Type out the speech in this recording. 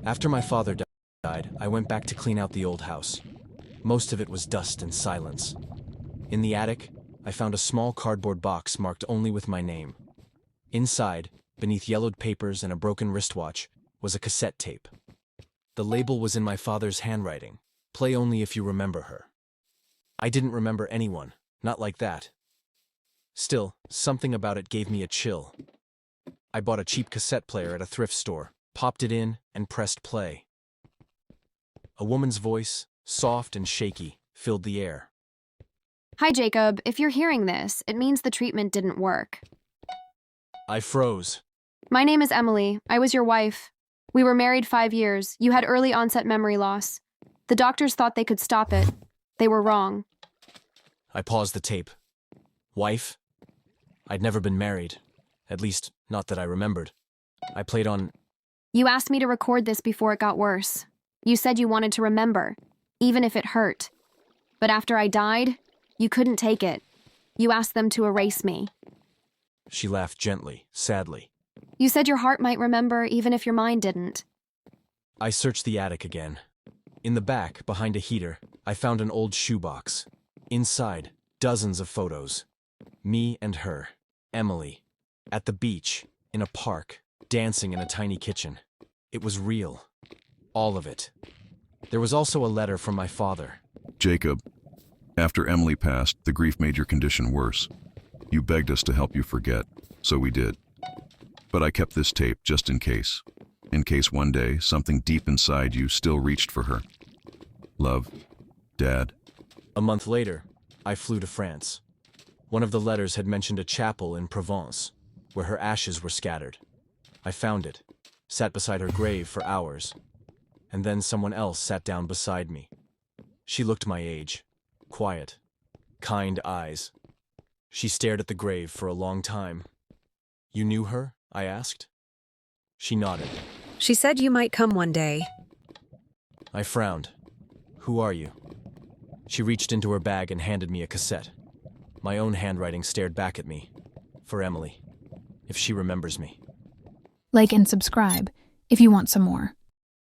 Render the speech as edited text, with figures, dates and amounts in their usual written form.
After my father died, I went back to clean out the old house. Most of it was dust and silence. In the attic, I found a small cardboard box marked only with my name. Inside, beneath yellowed papers and a broken wristwatch, was a cassette tape. The label was in my father's handwriting. Play only if you remember her. I didn't remember anyone, not like that. Still, something about it gave me a chill. I bought a cheap cassette player at a thrift store, popped it in, and pressed play. A woman's voice, soft and shaky, filled the air. Hi, Jacob. If you're hearing this, it means the treatment didn't work. I froze. My name is Emily. I was your wife. We were married 5 years. You had early onset memory loss. The doctors thought they could stop it. They were wrong. I paused the tape. Wife? I'd never been married. At least, not that I remembered. I played on... You asked me to record this before it got worse. You said you wanted to remember, even if it hurt. But after I died, you couldn't take it. You asked them to erase me. She laughed gently, sadly. You said your heart might remember even if your mind didn't. I searched the attic again. In the back, behind a heater, I found an old shoebox. Inside, dozens of photos. Me and her, Emily, at the beach, in a park, dancing in a tiny kitchen. It was real. All of it. There was also a letter from my father. Jacob, after Emily passed, the grief made your condition worse. You begged us to help you forget, so we did. But I kept this tape just in case one day something deep inside you still reached for her. Love, Dad. A month later, I flew to France. One of the letters had mentioned a chapel in Provence, where her ashes were scattered. I found it, sat beside her grave for hours, and then someone else sat down beside me. She looked my age, quiet, kind eyes. She stared at the grave for a long time. You knew her? I asked. She nodded. She said you might come one day. I frowned. Who are you? She reached into her bag and handed me a cassette. My own handwriting stared back at me. For Emily. If she remembers me. Like and subscribe if you want some more.